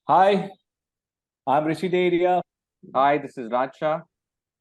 Hi, I'm Rishi Deria. Hi, this is Raja.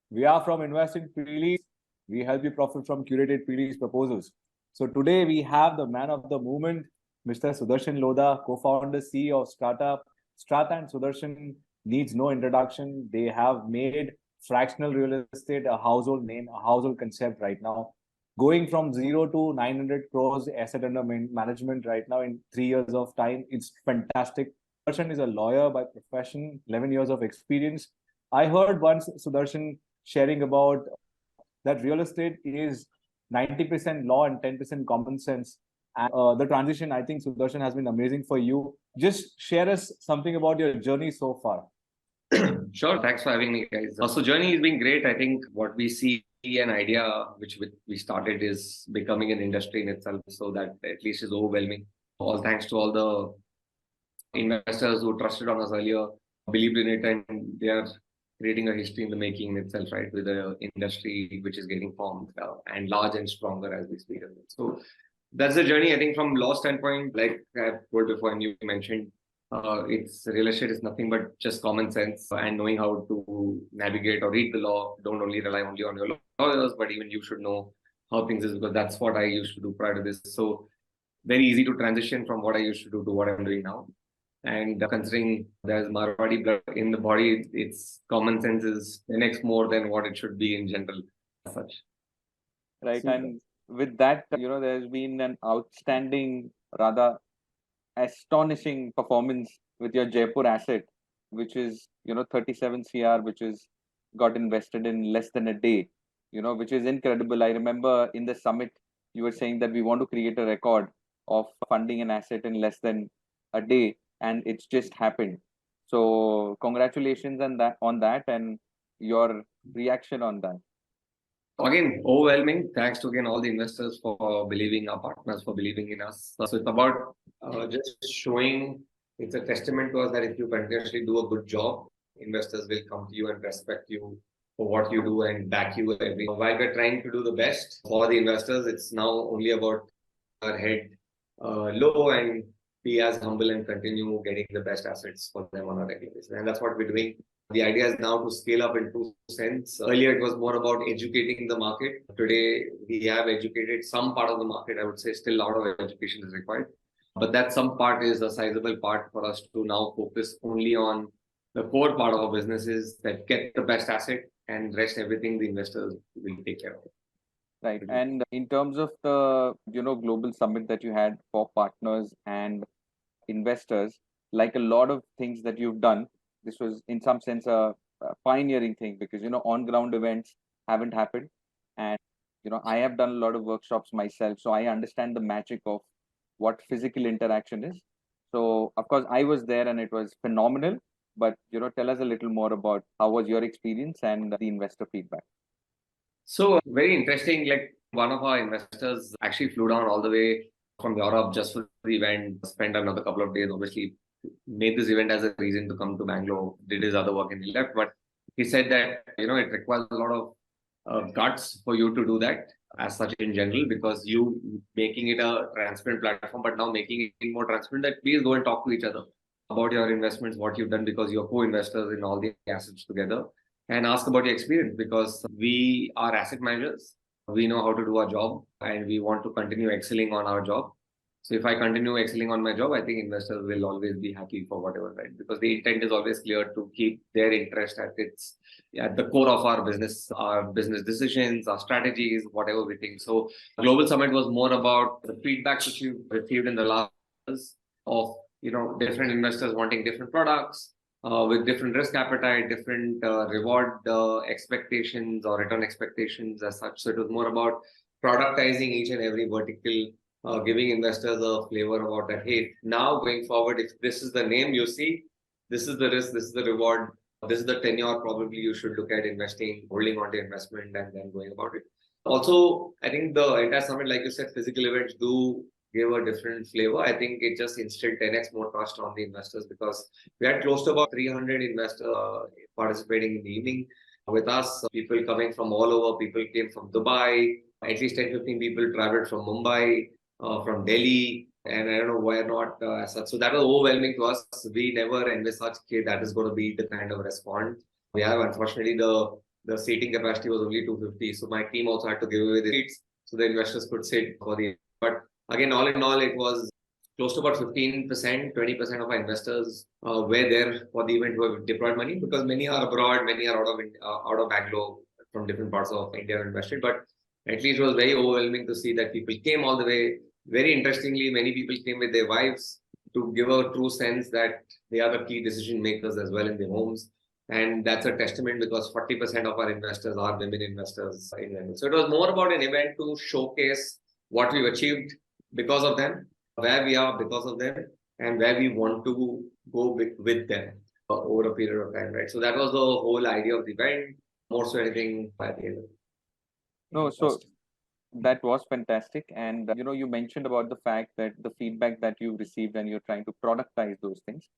We are from Invest in Pre-Leased. We help you profit from curated pre-lease proposals. So today we have the man of the moment, Mr. Sudarshan Lodha, co-founder, CEO of Strata. Strata and Sudarshan needs no introduction. They have made fractional real estate a household name, a household concept right now. Going from zero to 900 crores asset under management right now in 3 years of time, it's fantastic. Sudarshan is a lawyer by profession, 11 years of experience. I heard once Sudarshan sharing about that real estate is 90% law and 10% common sense. And the transition, I think, Sudarshan, has been amazing for you. Just share us something about your journey so far. Sure. Thanks for having me, guys. So journey has been great. I think what we see an idea which we started is becoming an industry in itself. So that at least is overwhelming. All thanks to all the investors who trusted on us earlier, believed in it, and they are creating a history in the making in itself, right? With the industry which is getting formed and large and stronger as we speak. So that's the journey. I think from law standpoint, like I've told before, and you mentioned, it's real estate is nothing but just common sense and knowing how to navigate or read the law. Don't only rely only on your lawyers, but even you should know how things is, because that's what I used to do prior to this. So very easy to transition from what I used to do to what I'm doing now. And considering there's Marwadi blood in the body, it's common sense is 10x more than what it should be in general as such. Right. And with that, there's been an outstanding, rather astonishing performance with your Jaipur asset, which is, 37 CR, which is got invested in less than a day, which is incredible. I remember in the summit, you were saying that we want to create a record of funding an asset in less than a day, and it's just happened. So congratulations on that and your reaction on that. Again, overwhelming. Thanks to again all the investors for believing, our partners for believing in us. So it's about just showing, it's a testament to us that if you continuously do a good job, investors will come to you and respect you for what you do and back you every. While we're trying to do the best for the investors, it's now only about our head low and be as humble and continue getting the best assets for them on a regular basis. And that's what we're doing. The idea is now to scale up in two sense. Earlier, it was more about educating the market. Today, we have educated some part of the market. I would say still a lot of education is required. But that some part is a sizable part for us to now focus only on the core part of our businesses that get the best asset and rest everything the investors will take care of. Right. And in terms of the, global summit that you had for partners and investors, like a lot of things that you've done, this was in some sense a pioneering thing because, on ground events haven't happened. And, I have done a lot of workshops myself. So I understand the magic of what physical interaction is. So, of course, I was there and it was phenomenal. But, tell us a little more about how was your experience and the investor feedback. So very interesting. Like one of our investors actually flew down all the way from Europe just for the event, spent another couple of days, obviously made this event as a reason to come to Bangalore, did his other work and he left. But he said that, it requires a lot of guts for you to do that as such in general, because you making it a transparent platform, but now making it more transparent that please go and talk to each other about your investments, what you've done, because you're co-investors in all the assets together, and ask about your experience because we are asset managers. We know how to do our job and we want to continue excelling on our job. So if I continue excelling on my job, I think investors will always be happy for whatever, right? Because the intent is always clear to keep their interest at the core of our business decisions, our strategies, whatever we think. So Global Summit was more about the feedback which we received in the last years of different investors wanting different products, with different risk appetite, different reward expectations or return expectations as such. So it was more about productizing each and every vertical, giving investors a flavor about that. Hey, now going forward, if this is the name you see, this is the risk, this is the reward, this is the tenure probably you should look at investing, holding on to investment and then going about it. Also, I think the entire summit, like you said, physical events do give a different flavor. I think it just instilled 10x more trust on the investors because we had close to about 300 investors participating in the evening with us. People coming from all over. People came from Dubai. At least 10-15 people traveled from Mumbai, from Delhi, And I don't know why not as such. So that was overwhelming to us. We never envisaged that is going to be the kind of response we have. Unfortunately, the seating capacity was only 250. So my team also had to give away the seats so the investors could sit for the. But again, all in all, it was close to about 15%, 20% of our investors were there for the event who have deployed money, because many are abroad, many are out of Bangalore from different parts of India invested. But at least it was very overwhelming to see that people came all the way. Very interestingly, many people came with their wives to give a true sense that they are the key decision makers as well in their homes. And that's a testament, because 40% of our investors are women investors in India. So it was more about an event to showcase what we've achieved because of them, where we are because of them, and where we want to go with them over a period of time, right? So that was the whole idea of the event, more so anything by the end. No, so that was fantastic. And, you mentioned about the fact that the feedback that you received and you're trying to productize those things.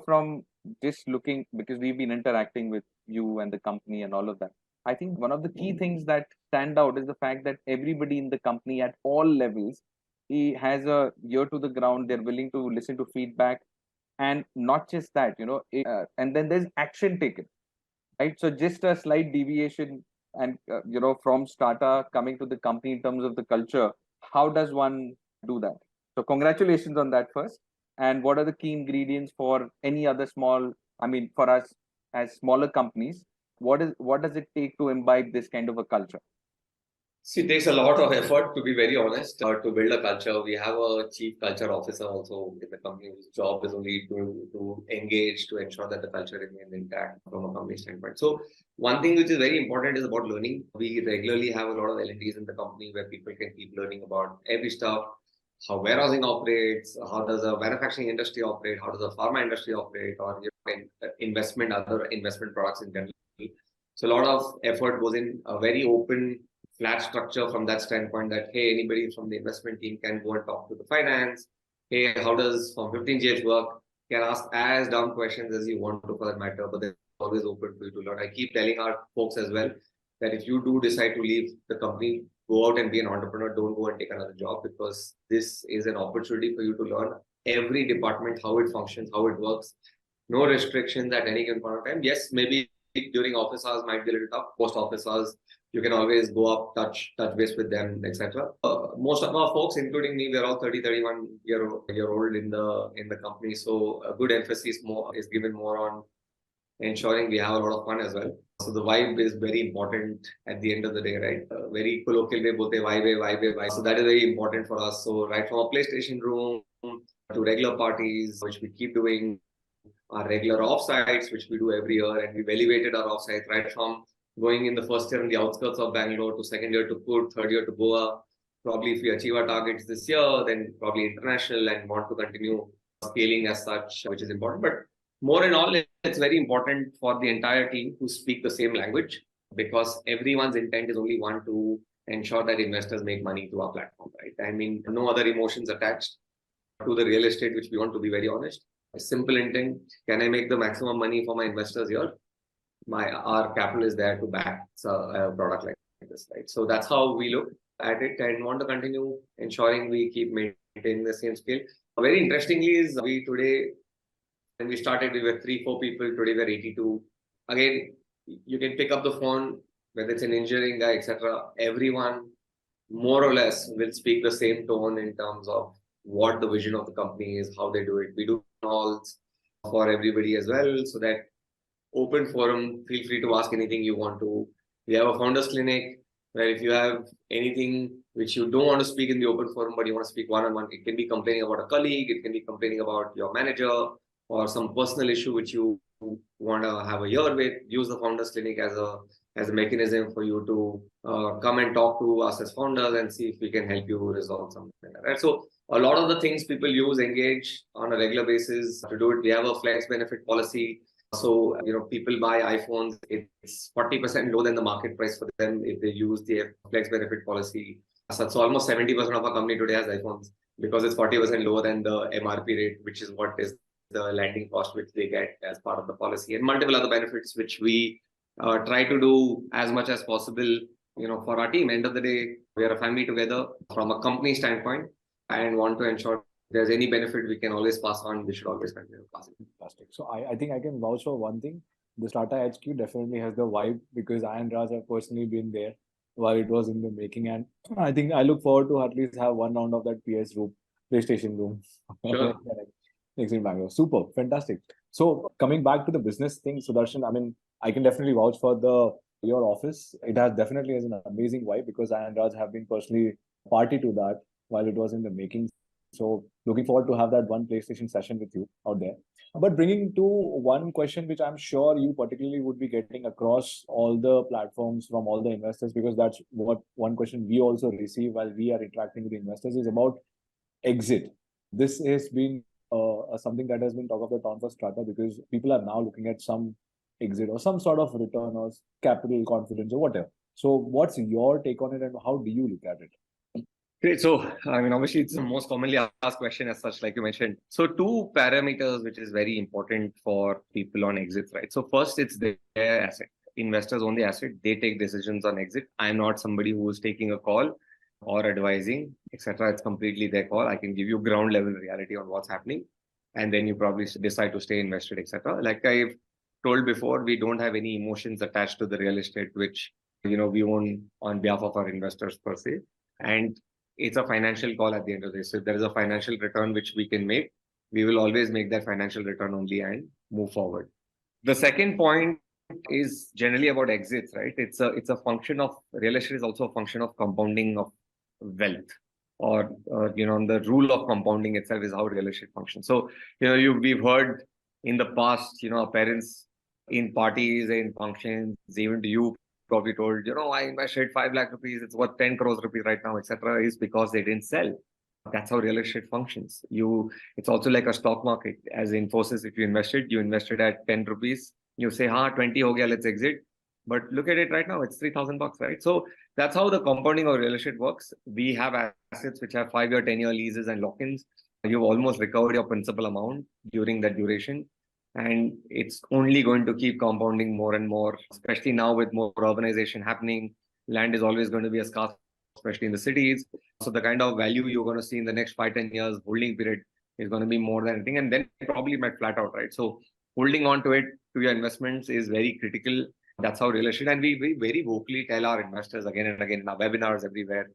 From just looking, because we've been interacting with you and the company and all of that, I think one of the key things that stand out is the fact that everybody in the company at all levels, he has a ear to the ground. They're willing to listen to feedback. And not just that, and then there's action taken, right? So just a slight deviation and, from Strata coming to the company in terms of the culture, how does one do that? So congratulations on that first. And what are the key ingredients for any other for us as smaller companies, what does it take to imbibe this kind of a culture? See, it takes a lot of effort, to be very honest, to build a culture. We have a chief culture officer also in the company whose job is only to engage, to ensure that the culture remains intact from a company standpoint. So one thing which is very important is about learning. We regularly have a lot of L&Ds in the company where people can keep learning about every stuff, how warehousing operates, how does a manufacturing industry operate, how does a pharma industry operate, or other investment products in general. So a lot of effort goes in, a very open, flat structure from that standpoint that, hey, anybody from the investment team can go and talk to the finance. Hey, how does Form 15GH work? You can ask as dumb questions as you want to for that matter, but they're always open for you to learn. I keep telling our folks as well that if you do decide to leave the company, go out and be an entrepreneur, don't go and take another job, because this is an opportunity for you to learn every department, how it functions, how it works. No restrictions at any given point of time. Yes, maybe during office hours might be a little tough. Post office hours, you can always go up, touch base with them, etc. Most of our folks, including me, we're all 30, 31 year old in the company. So a good emphasis is given more on ensuring we have a lot of fun as well. So the vibe is very important at the end of the day, right? Very colloquial way, bolte vibe. So that is very important for us. So right from a PlayStation room to regular parties, which we keep doing, our regular offsites, which we do every year, and we've elevated our offsite right from going in the first year in the outskirts of Bangalore to second year to Kurd, third year to Goa. Probably if we achieve our targets this year, then probably international, and want to continue scaling as such, which is important. But more in all, it's very important for the entire team to speak the same language, because everyone's intent is only one, to ensure that investors make money through our platform, right? I mean, no other emotions attached to the real estate, which we want to be very honest. A simple intent: can I make the maximum money for my investors here? Our capital is there to back a product like this, right? So that's how we look at it, and want to continue ensuring we keep maintaining the same scale. Very interestingly is today, when we started, we were 3-4 people. Today we're 82. Again, you can pick up the phone, whether it's an engineering guy, etc. Everyone more or less will speak the same tone in terms of what the vision of the company is, how they do it. We do calls for everybody as well, so that open forum, feel free to ask anything you want to. We have a founders clinic where if you have anything which you don't want to speak in the open forum, but you want to speak one-on-one, it can be complaining about a colleague, it can be complaining about your manager, or some personal issue which you want to have a year with. Use the founders clinic as a mechanism for you to come and talk to us as founders and see if we can help you resolve something like that. So a lot of the things people engage on a regular basis to do it. We have a flex benefit policy. So, people buy iPhones, it's 40% lower than the market price for them if they use the flex benefit policy. So almost 70% of our company today has iPhones, because it's 40% lower than the MRP rate, which is what is the landing cost which they get as part of the policy, and multiple other benefits which we try to do as much as possible, for our team. End of the day, we are a family together from a company standpoint. and want to ensure if there's any benefit we can always pass on, we should always continue passing. Fantastic. So I think I can vouch for one thing. The Strata HQ definitely has the vibe because I and Raj have personally been there while it was in the making. And I think I look forward to at least have one round of that PS room, PlayStation room. Sure. Next in Bangalore. Super. Fantastic. So coming back to the business thing, Sudarshan, I mean, I can definitely vouch for your office. It has definitely has an amazing vibe because I and Raj have been personally party to that while it was in the making. So looking forward to have that one PlayStation session with you out there. But bringing to one question, which I'm sure you particularly would be getting across all the platforms from all the investors, because that's what one question we also receive while we are interacting with the investors is about exit. This has been something that has been talk of the town for Strata because people are now looking at some exit or some sort of return or capital confidence or whatever. So what's your take on it and how do you look at it? Great. So, I mean, obviously, it's the most commonly asked question as such, like you mentioned. So, two parameters which is very important for people on exits, right? So, first, it's their asset. Investors own the asset. They take decisions on exit. I'm not somebody who is taking a call or advising, etc. It's completely their call. I can give you ground level reality on what's happening, and then you probably decide to stay invested, etc. Like I've told before, we don't have any emotions attached to the real estate, which we own on behalf of our investors per se, and it's a financial call at the end of the day. So if there is a financial return which we can make, we will always make that financial return only and move forward. The second point is generally about exits, right? It's a function of real estate is also a function of compounding of wealth, or the rule of compounding itself is how real estate functions. So we've heard in the past, our parents in parties, in functions, even to you probably told, I invested 5 lakh rupees, it's worth 10 crores rupees right now, etc., is because they didn't sell. That's how real estate functions. It's also like a stock market. As Infosys, if you invested at 10 rupees, you say, 20 ho gaya, let's exit. But look at it right now, it's 3,000 bucks, right? So that's how the compounding of real estate works. We have assets which have 5-year, 10-year leases and lock-ins. You've almost recovered your principal amount during that duration. And it's only going to keep compounding more and more, especially now with more urbanization happening. Land is always going to be a scarce, especially in the cities. So the kind of value you're going to see in the next 5-10 years holding period is going to be more than anything. And then probably might flat out, right? So holding on to it, to your investments is very critical. That's how real estate. And we very vocally tell our investors again and again in our webinars everywhere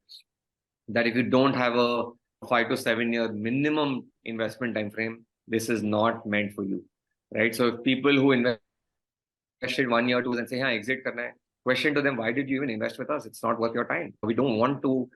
that if you don't have a 5 to 7 year minimum investment time frame, this is not meant for you. Right. So if people who invested 1 year, 2 years and say, exit karna hai, question to them, why did you even invest with us? It's not worth your time. We don't want to,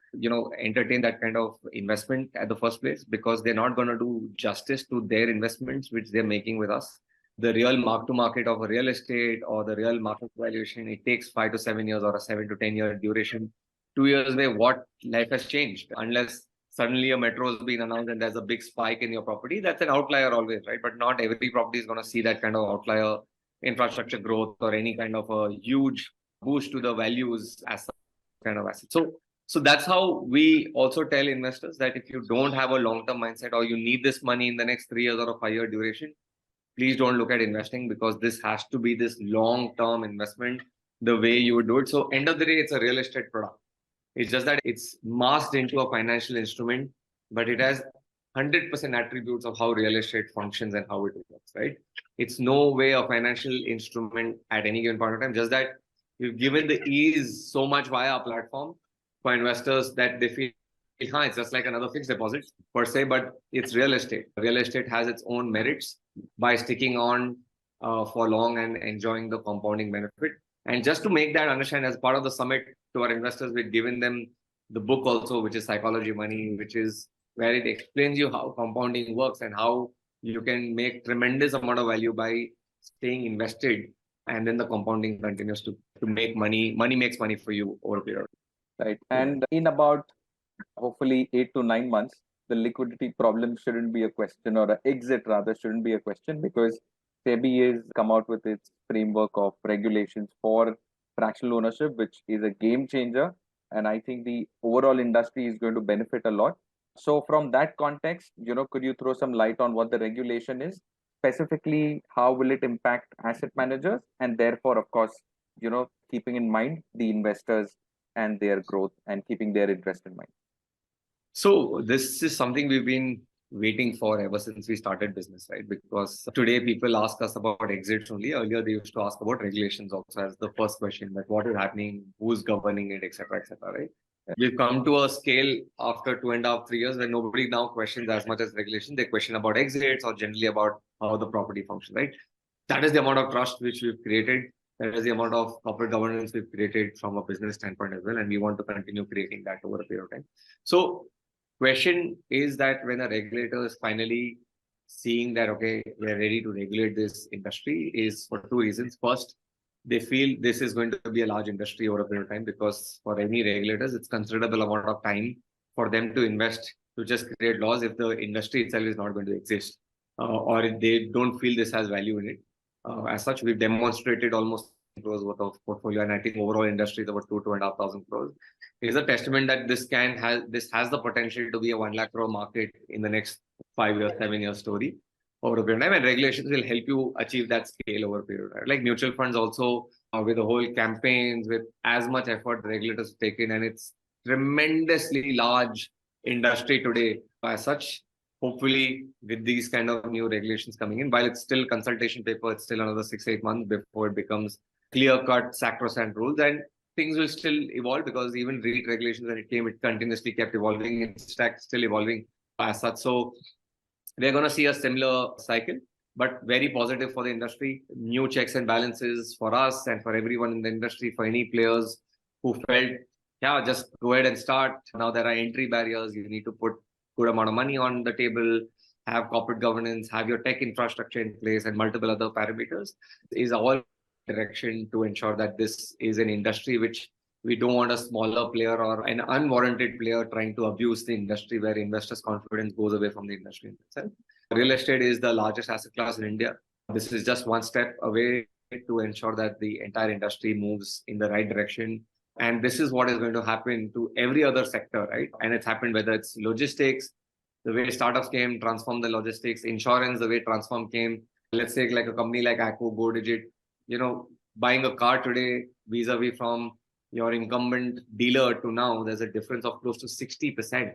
entertain that kind of investment at the first place because they're not going to do justice to their investments, which they're making with us. The real mark to market of a real estate or the real market valuation, it takes 5 to 7 years or a 7 to 10 year duration. 2 years where what life has changed, unless suddenly a metro has been announced and there's a big spike in your property, that's an outlier always, right? But not every property is going to see that kind of outlier infrastructure growth or any kind of a huge boost to the values as kind of asset. So that's how we also tell investors that if you don't have a long-term mindset or you need this money in the next 3 years or a 5-year duration, please don't look at investing because this has to be this long-term investment the way you would do it. So end of the day, it's a real estate product. It's just that it's masked into a financial instrument, but it has 100% attributes of how real estate functions and how it works, right? It's no way a financial instrument at any given point of time, just that we've given the ease so much via our platform for investors that they feel it's just like another fixed deposit per se, but it's real estate. Real estate has its own merits by sticking on for long and enjoying the compounding benefit. And just to make that understand, as part of the summit to our investors, we've given them the book also, which is Psychology Money, which is where it explains you how compounding works and how you can make tremendous amount of value by staying invested. And then the compounding continues to make money. Money makes money for you over a period. Right. And in about hopefully 8 to 9 months, the liquidity problem shouldn't be a question, or an exit rather shouldn't be a question, because SEBI has come out with its framework of regulations for fractional ownership, which is a game changer. And I think the overall industry is going to benefit a lot. So from that context, could you throw some light on what the regulation is? Specifically, how will it impact asset managers? And therefore, of course, keeping in mind the investors and their growth and keeping their interest in mind. So this is something we've been waiting for ever since we started business, right? Because today people ask us about exits only. Earlier they used to ask about regulations also as the first question, that what is happening, who's governing it, etc., right? We've come to a scale after 2.5, 3 years where nobody now questions as much as regulation. They question about exits or generally about how the property functions, right? That is the amount of trust which we've created. That is the amount of corporate governance we've created from a business standpoint as well. And we want to continue creating that over a period of time. So question is that when a regulator is finally seeing that, okay, we're ready to regulate this industry, is for two reasons. First, they feel this is going to be a large industry over a period of time, because for any regulators, it's considerable amount of time for them to invest to just create laws if the industry itself is not going to exist, or if they don't feel this has value in it. As such, we've demonstrated almost crores worth of portfolio, and I think overall industry is about 2,500 crores. Is a testament that this has the potential to be a 1 lakh crore market in the next 5 years, 7 years story over a period of time, and regulations will help you achieve that scale over a period of time. Like mutual funds also, with the whole campaigns, with as much effort the regulators have taken, and it's tremendously large industry today. As such, hopefully with these kind of new regulations coming in, while it's still consultation paper, it's still another 6-8 months before it becomes clear-cut, sacrosanct rules, and things will still evolve, because even REIT regulations, when it came, it continuously kept evolving, and still evolving as such. So we're going to see a similar cycle, but very positive for the industry. New checks and balances for us and for everyone in the industry, for any players who felt, yeah, just go ahead and start. Now there are entry barriers. You need to put good amount of money on the table, have corporate governance, have your tech infrastructure in place, and multiple other parameters, is all direction to ensure that this is an industry which we don't want a smaller player or an unwarranted player trying to abuse the industry, where investors' confidence goes away from the industry itself. Real estate is the largest asset class in India. This is just one step away to ensure that the entire industry moves in the right direction. And this is what is going to happen to every other sector, right? And it's happened whether it's logistics, the way startups came, transform the logistics, insurance, the way Transform came. Let's take like a company like Acco, Go Digit, buying a car today vis-a-vis from your incumbent dealer to now, there's a difference of close to 60%.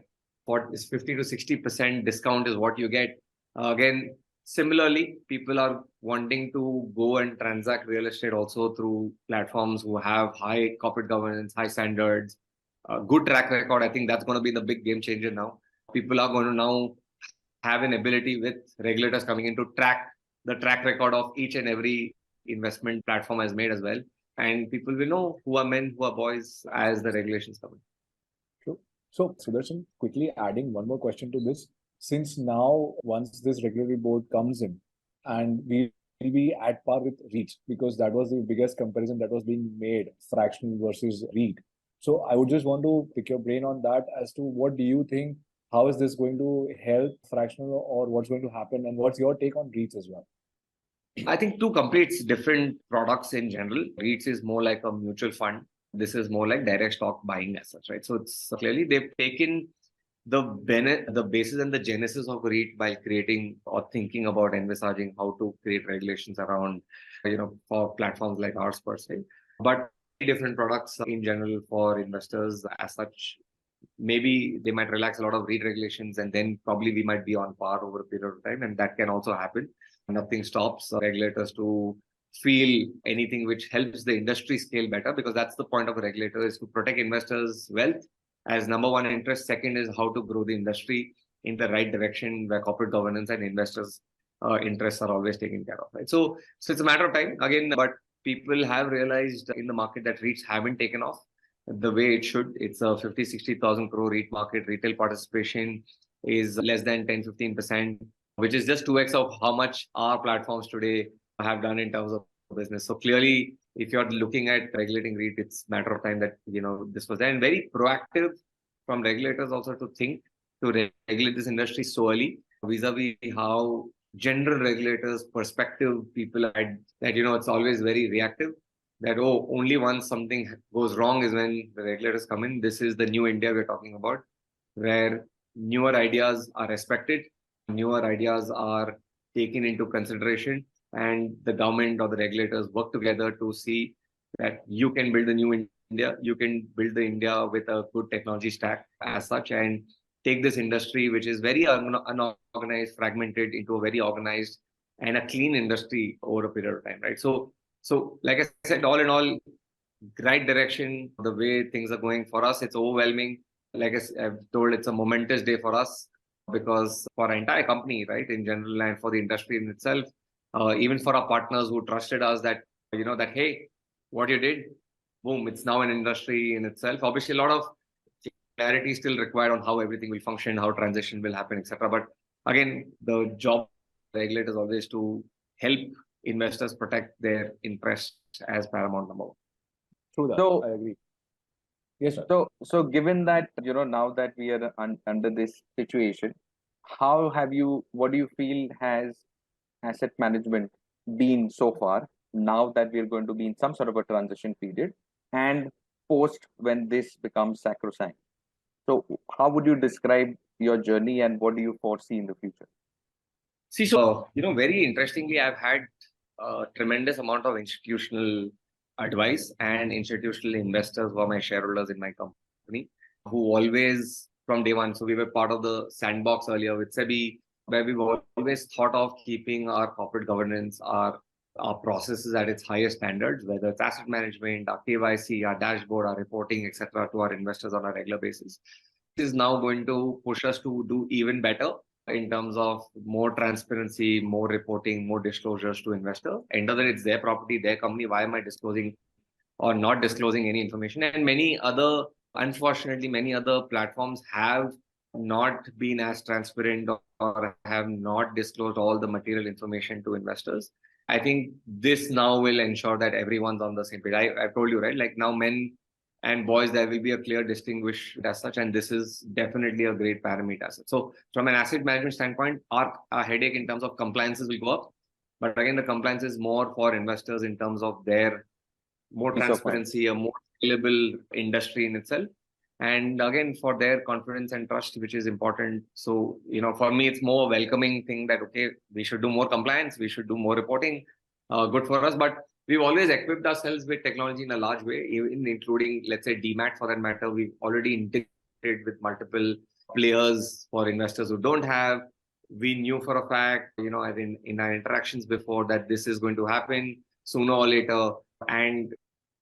For this 50 to 60% discount is what you get. Again, similarly, people are wanting to go and transact real estate also through platforms who have high corporate governance, high standards, good track record. I think that's going to be the big game changer now. People are going to now have an ability, with regulators coming in, to track the track record of each and every investment platform has made as well. And people will know who are men, who are boys, as the regulations come in. True. So, Sudarshan, quickly adding one more question to this. Since now, once this regulatory board comes in, and we will be at par with REITs, because that was the biggest comparison that was being made, fractional versus REIT. So I would just want to pick your brain on that as to what do you think, how is this going to help fractional, or what's going to happen, and what's your take on REITs as well? I think two complete different products in general. REITs is more like a mutual fund. This is more like direct stock buying as such, right? So it's clearly they've taken the basis and the genesis of REIT by creating or thinking about envisaging how to create regulations around, for platforms like ours per se. But different products in general for investors as such. Maybe they might relax a lot of REIT regulations, and then probably we might be on par over a period of time, and that can also happen. Nothing stops regulators to feel anything which helps the industry scale better, because that's the point of a regulator, is to protect investors' wealth as number one interest. Second is how to grow the industry in the right direction, where corporate governance and investors' interests are always taken care of. Right? So it's a matter of time again, but people have realized in the market that REITs haven't taken off the way it should. It's a 50,000-60,000 crore REIT market. Retail participation is less than 10-15%, which is just 2x of how much our platforms today have done in terms of business. So clearly, if you're looking at regulating REIT, it's a matter of time that this was there. And very proactive from regulators also to think to regulate this industry so early, vis-a-vis how general regulators' perspective people had, that it's always very reactive. That only once something goes wrong is when the regulators come in. This is the new India we're talking about, where newer ideas are respected, newer ideas are taken into consideration, and the government or the regulators work together to see that you can build a new India, you can build the India with a good technology stack as such, and take this industry, which is very unorganized, fragmented, into a very organized and a clean industry over a period of time, right? So like I said, all in all, right direction. The way things are going for us, it's overwhelming. Like I've told, it's a momentous day for us because for our entire company, right, in general, and for the industry in itself, even for our partners who trusted us that, that, hey, what you did, boom, it's now an industry in itself. Obviously, a lot of clarity is still required on how everything will function, how transition will happen, etc. But again, the job of the regulator is always to help investors protect their interests as paramount number one. True that. So I agree. Yes, sir. So given that, now that we are under this situation, what do you feel has asset management been so far, now that we're going to be in some sort of a transition period and post when this becomes sacrosanct? So how would you describe your journey and what do you foresee in the future? See, so, very interestingly, I've had a tremendous amount of institutional advice and institutional investors who are my shareholders in my company, who always, from day one, so we were part of the sandbox earlier with SEBI, where we've always thought of keeping our corporate governance, our processes at its highest standards, whether it's asset management, our KYC, our dashboard, our reporting, etc., to our investors on a regular basis. This is now going to push us to do even better in terms of more transparency, more reporting, more disclosures to investors. End of the day, it's their property, their company. Why am I disclosing or not disclosing any information? And unfortunately, many other platforms have not been as transparent or have not disclosed all the material information to investors. I think this now will ensure that everyone's on the same page. I told you, right? Like now, men and boys, there will be a clear distinguish as such, and this is definitely a great parameter. So from an asset management standpoint, our headache in terms of compliances will go up. But again, the compliance is more for investors in terms of their more transparency, a more scalable industry in itself. And again, for their confidence and trust, which is important. So, for me, it's more a welcoming thing that, okay, we should do more compliance, we should do more reporting, good for us. But we've always equipped ourselves with technology in a large way, even including, let's say, DMAT for that matter. We've already integrated with multiple players for investors who don't have. We knew for a fact, in our interactions before, that this is going to happen sooner or later. And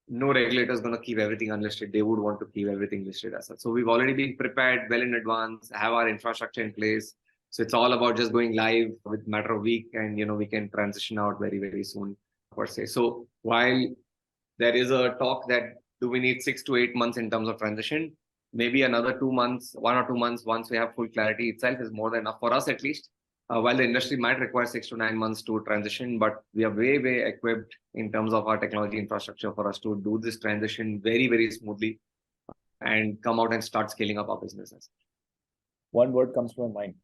no regulator is going to keep everything unlisted. They would want to keep everything listed as such. So we've already been prepared well in advance, have our infrastructure in place. So it's all about just going live with matter of week, and we can transition out very, very soon, per se. So while there is a talk that do we need 6 to 8 months in terms of transition, maybe another 2 months, 1 or 2 months, once we have full clarity itself, is more than enough for us at least. While the industry might require 6 to 9 months to transition, but we are way, way equipped in terms of our technology infrastructure for us to do this transition very, very smoothly and come out and start scaling up our businesses. One word comes to my mind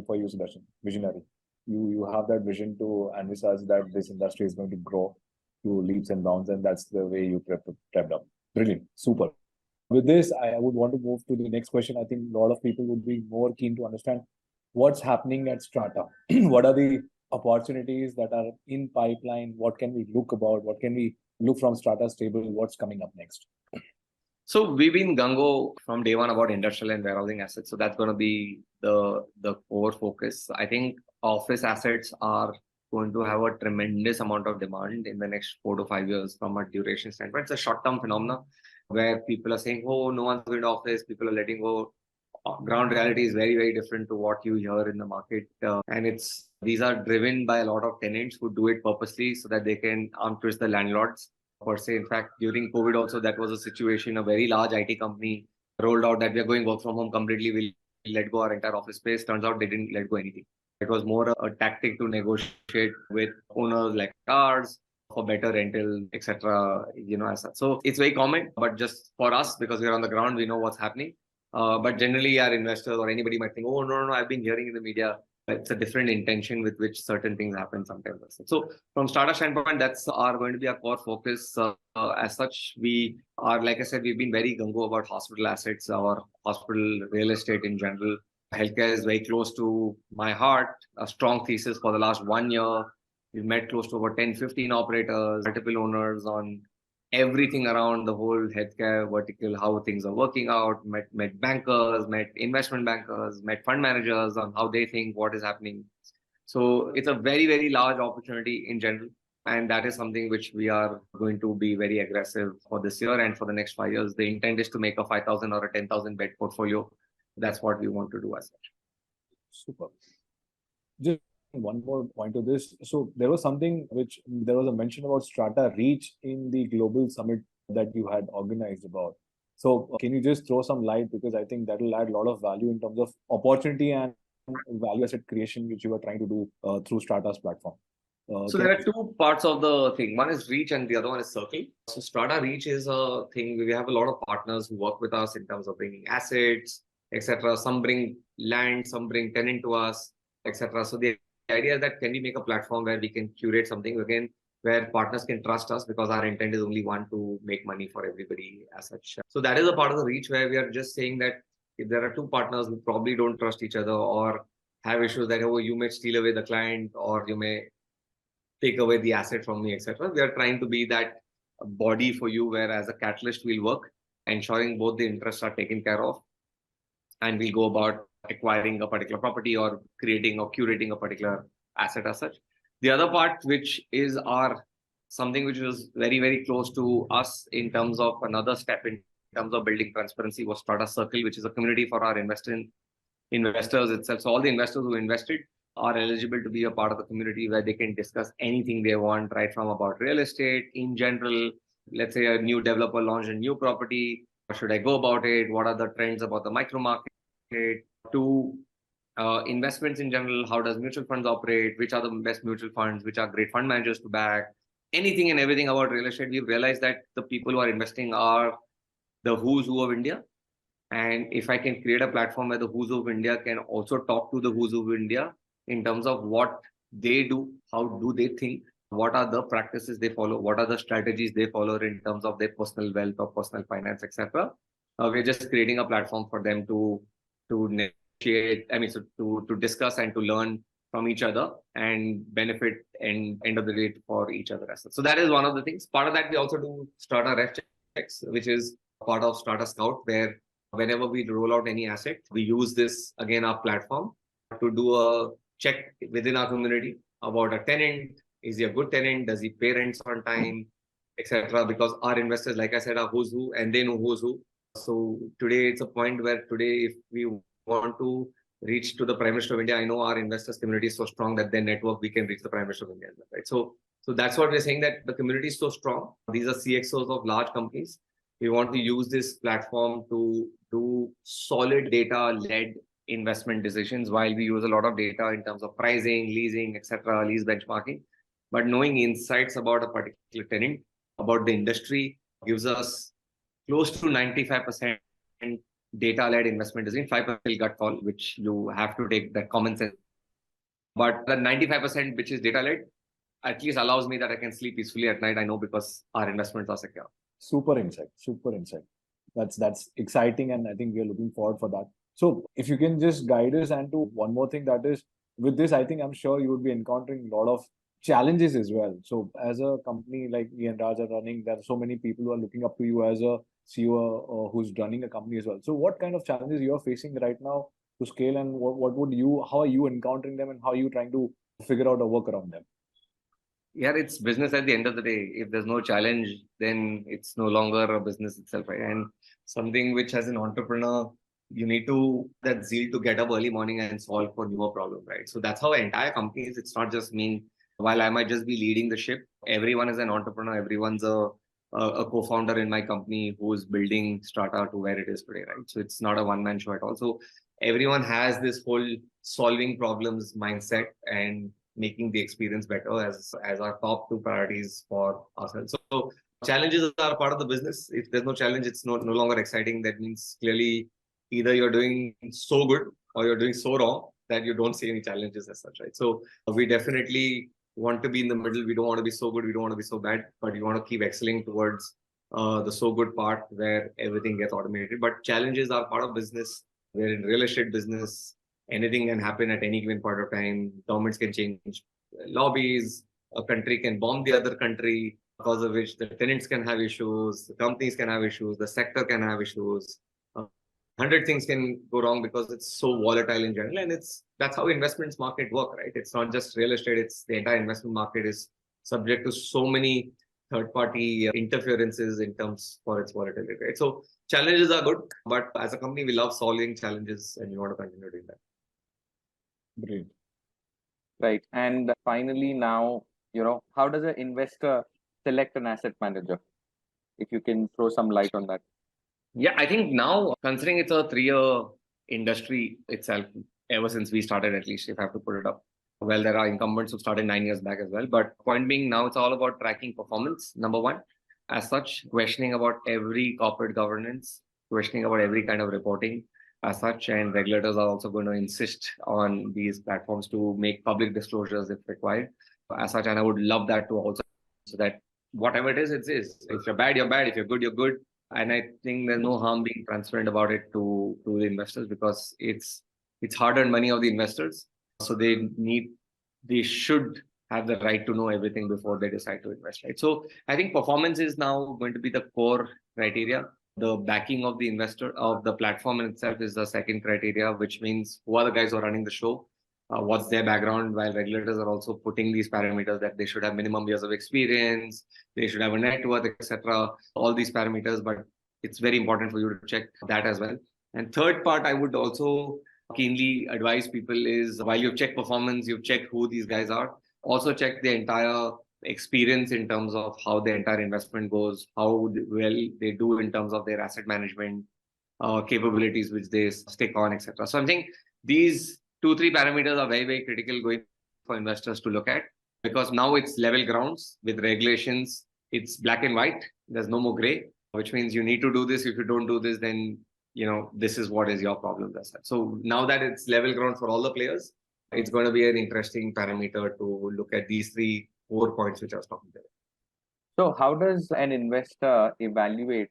for you, Sudarshan: visionary. You have that vision to envisage that this industry is going to grow to leaps and bounds, and that's the way you prepped up. Brilliant, super. With this, I would want to move to the next question. I think a lot of people would be more keen to understand what's happening at Strata. What are the opportunities that are in pipeline? What can we look about? What can we look from Strata's table? What's coming up next? So we've been gung-ho from day one about industrial and warehousing assets. So that's going to be the core focus. I think office assets are going to have a tremendous amount of demand in the next 4 to 5 years from a duration standpoint. It's a short-term phenomenon where people are saying, oh, no one's going to office, people are letting go. Ground reality is very, very different to what you hear in the market. And these are driven by a lot of tenants who do it purposely so that they can arm twist the landlords, per se. In fact, during COVID also, that was a situation. A very large IT company rolled out that we are going work from home completely. We'll let go our entire office space. Turns out they didn't let go anything. It was more a tactic to negotiate with owners like ours for better rental, etc. As such. So it's very common, but just for us, because we're on the ground, we know what's happening. But generally, our investors or anybody might think, oh, no, I've been hearing in the media. It's a different intention with which certain things happen sometimes. So from Strata standpoint, that's going to be our core focus. As such, we are, like I said, we've been very gung-ho about hospital assets, our hospital real estate in general. Healthcare is very close to my heart, a strong thesis for the last 1 year. We've met close to over 10, 15 operators, multiple owners on everything around the whole healthcare vertical, how things are working out, met bankers, met investment bankers, met fund managers on how they think what is happening. So it's a very, very large opportunity in general. And that is something which we are going to be very aggressive for this year and for the next 5 years. The intent is to make a 5,000 or a 10,000 bed portfolio. That's what we want to do as such. Super. Just one more point to this. So there was something which there was a mention about Strata Reach in the global summit that you had organized about. So can you just throw some light, because I think that will add a lot of value in terms of opportunity and value asset creation which you are trying to do through Strata's platform. So there are two parts of the thing. One is Reach and the other one is Circle. So Strata Reach is a thing. We have a lot of partners who work with us in terms of bringing assets, etc. Some bring land, some bring tenant to us, etc. So the idea is that can we make a platform where we can curate something again, where partners can trust us, because our intent is only one, to make money for everybody as such. So that is a part of the Reach where we are just saying that if there are two partners who probably don't trust each other or have issues that, oh, you may steal away the client or you may take away the asset from me, etc. We are trying to be that body for you, where as a catalyst we'll work, ensuring both the interests are taken care of, and we'll go about acquiring a particular property or creating or curating a particular asset as such. The other part, which is something which was very, very close to us in terms of another step in terms of building transparency, was Strata Circle, which is a community for our investors itself. So all the investors who invested are eligible to be a part of the community, where they can discuss anything they want, right from about real estate in general. Let's say a new developer launched a new property. How should I go about it? What are the trends about the micro market? To investments in general, how does mutual funds operate? Which are the best mutual funds? Which are great fund managers to back? Anything and everything about real estate. We've realized that the people who are investing are the who's who of India. And if I can create a platform where the who's who of India can also talk to the who's who of India in terms of what they do, how do they think, what are the practices they follow, what are the strategies they follow in terms of their personal wealth or personal finance, etc. We're just creating a platform for them to negotiate, to discuss and to learn from each other and benefit and end of the day for each other. So that is one of the things. Part of that, we also do Strata Ref Checks, which is part of Strata Scout, where whenever we roll out any asset, we use this, again, our platform, to do a check within our community about a tenant. Is he a good tenant? Does he pay rents on time, etc.? Because our investors, like I said, are who's who, and they know who's who. So today it's a point where if we want to reach to the Prime Minister of India, I know our investors community is so strong that their network, we can reach the Prime Minister of India, right? So that's what we're saying, that the community is so strong. These are CXOs of large companies. We want to use this platform to do solid data-led investment decisions, while we use a lot of data in terms of pricing, leasing, etc., lease benchmarking. But knowing insights about a particular tenant, about the industry, gives us close to 95% data-led investment decision, 5% gut call, which you have to take that common sense. But the 95% which is data-led at least allows me that I can sleep peacefully at night. I know, because our investments are secure. Super insight. Super insight. That's exciting, and I think we are looking forward for that. So if you can just guide us and to one more thing, that is, with this, I think I'm sure you would be encountering a lot of challenges as well. So as a company like me and Raj are running, there are so many people who are looking up to you as a CEO who's running a company as well. So what kind of challenges you are facing right now to scale, and how are you encountering them, and how are you trying to figure out a work around them? Yeah, it's business at the end of the day. If there's no challenge, then it's no longer a business itself, right? And something which, as an entrepreneur, you need to that zeal to get up early morning and solve for newer problems, right? So that's how entire company is. It's not just me. While I might just be leading the ship, everyone is an entrepreneur. Everyone's a co-founder in my company who is building Strata to where it is today, right? So it's not a one-man show at all. So everyone has this whole solving problems mindset and making the experience better as our top two priorities for ourselves. So challenges are part of the business. If there's no challenge, it's no longer exciting. That means clearly either you're doing so good or you're doing so wrong that you don't see any challenges as such, right? So we definitely want to be in the middle. We don't want to be so good, we don't want to be so bad, but we want to keep excelling towards the so good part where everything gets automated. But challenges are part of business. We're in real estate business. Anything can happen at any given point of time. Governments can change lobbies. A country can bomb the other country. because of which the tenants can have issues, the companies can have issues, the sector can have issues. 100 things can go wrong because it's so volatile in general, and that's how investments market work, right? It's not just real estate; it's the entire investment market is subject to so many third-party interferences in terms for its volatility, right? So challenges are good, but as a company, we love solving challenges, and we want to continue doing that. Great. Right. And finally, now, how does an investor select an asset manager? If you can throw some light on that. Yeah, I think now, considering it's a 3-year industry itself, ever since we started, at least, if I have to put it up. Well, there are incumbents who started 9 years back as well. But point being, now it's all about tracking performance, number one. As such, questioning about every corporate governance, questioning about every kind of reporting as such. And regulators are also going to insist on these platforms to make public disclosures if required as such. And I would love that to also, so that whatever it is, it is. If you're bad, you're bad. If you're good, you're good. And I think there's no harm being transparent about it to the investors, because it's hard-earned money of the investors. So they should have the right to know everything before they decide to invest, right? So I think performance is now going to be the core criteria. The backing of the investor, of the platform in itself, is the second criteria, which means who are the guys who are running the show, what's their background, while regulators are also putting these parameters that they should have minimum years of experience, they should have a net worth, etc. All these parameters, but it's very important for you to check that as well. And third part, I would also keenly advise people is, while you've checked performance, you've checked who these guys are, also check the entire experience in terms of how the entire investment goes, how well they do in terms of their asset management capabilities, which they stick on, etc. So I think these 2-3 parameters are very, very critical going for investors to look at, because now it's level grounds with regulations. It's black and white. There's no more gray, which means you need to do this. If you don't do this, then this is what is your problem. So now that it's level ground for all the players, it's going to be an interesting parameter to look at these 3-4 points which I was talking about. So how does an investor evaluate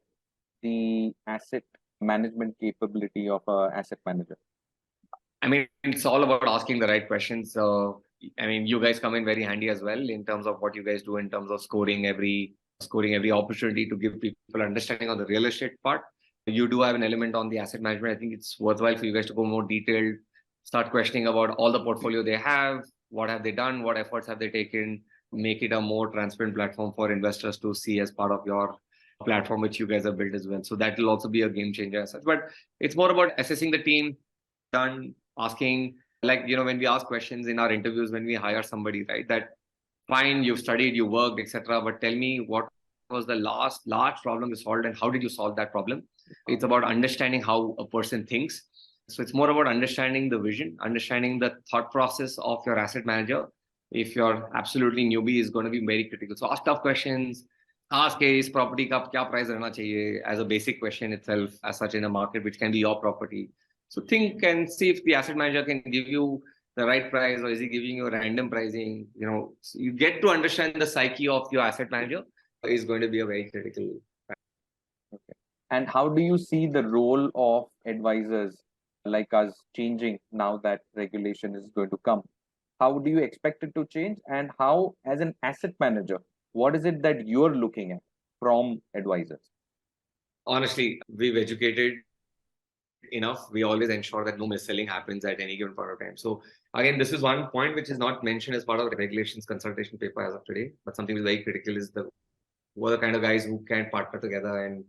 the asset management capability of an asset manager? I mean, it's all about asking the right questions. I mean, you guys come in very handy as well in terms of what you guys do in terms of scoring every opportunity to give people understanding on the real estate part. You do have an element on the asset management. I think it's worthwhile for you guys to go more detailed, start questioning about all the portfolio they have, what have they done, what efforts have they taken, make it a more transparent platform for investors to see as part of your platform, which you guys have built as well. So that will also be a game changer as such. But it's more about assessing the team, asking, like, when we ask questions in our interviews, when we hire somebody, right, that fine, you've studied, you worked, etc., but tell me what was the last large problem you solved and how did you solve that problem? It's about understanding how a person thinks. So it's more about understanding the vision, understanding the thought process of your asset manager. If you're absolutely newbie, is going to be very critical. So ask tough questions. Ask, is property ka kya price rehna chahiye, as a basic question itself, as such, in a market which can be your property. So think and see if the asset manager can give you the right price, or is he giving you random pricing? So you get to understand the psyche of your asset manager is going to be a very critical. Okay. And how do you see the role of advisors like us changing now that regulation is going to come? How do you expect it to change? And how, as an asset manager, what is it that you're looking at from advisors? Honestly, we've educated enough. We always ensure that no mis-selling happens at any given point of time. So again, this is one point which is not mentioned as part of the regulations consultation paper as of today, but something that's very critical is who are the kind of guys who can partner together and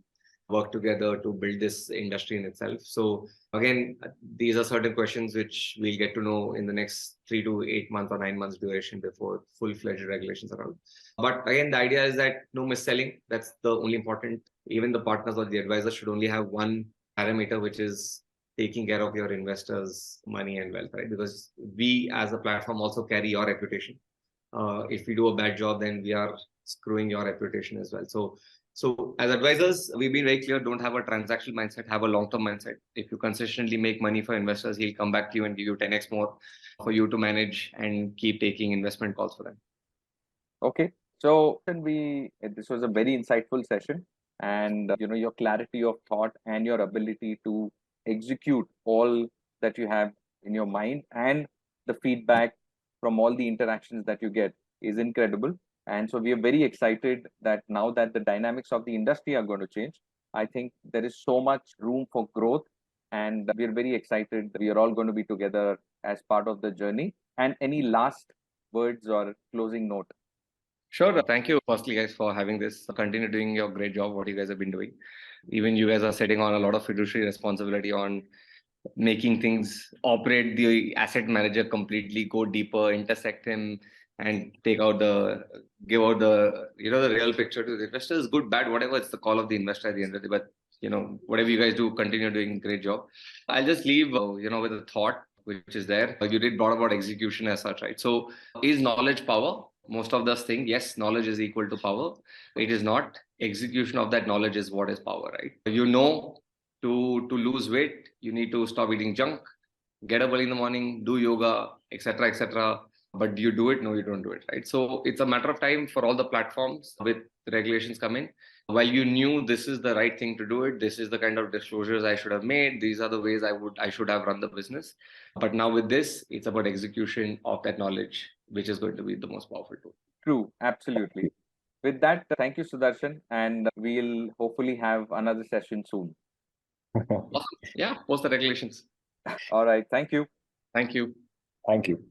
work together to build this industry in itself. So again, these are certain questions which we'll get to know in the next 3 to 8 months or 9 months duration before full-fledged regulations are out. But again, the idea is that no mis-selling. That's the only important. Even the partners or the advisors should only have one parameter, which is taking care of your investors' money and wealth, right? Because we as a platform also carry your reputation. If we do a bad job, then we are screwing your reputation as well. So as advisors, we've been very clear, don't have a transactional mindset, have a long-term mindset. If you consistently make money for investors, he'll come back to you and give you 10x more for you to manage and keep taking investment calls for them. Okay. So this was a very insightful session, and your clarity of thought and your ability to execute all that you have in your mind and the feedback from all the interactions that you get is incredible. And so we are very excited that now that the dynamics of the industry are going to change, I think there is so much room for growth, and we are very excited. We are all going to be together as part of the journey. And any last words or closing note? Sure. Thank you, firstly, guys, for having this. Continue doing your great job, what you guys have been doing. Even you guys are setting on a lot of fiduciary responsibility on making things operate the asset manager completely, go deeper, intersect him, and give out the the real picture to the investors. Good, bad, whatever. It's the call of the investor at the end of the day. But whatever you guys do, continue doing a great job. I'll just leave with a thought which is there. You did brought about execution as such, right? So is knowledge power? Most of us think yes, knowledge is equal to power. It is not. Execution of that knowledge is what is power, right? To lose weight, you need to stop eating junk, get up early in the morning, do yoga, etc., etc. But do you do it? No, you don't do it, right? So it's a matter of time for all the platforms with regulations coming. While you knew this is the right thing to do it, this is the kind of disclosures I should have made, these are the ways I should have run the business. But now with this, it's about execution of that knowledge, which is going to be the most powerful tool. True, absolutely. With that, thank you, Sudarshan, and we'll hopefully have another session soon. Awesome. Yeah, post the regulations. All right. Thank you. Thank you. Thank you.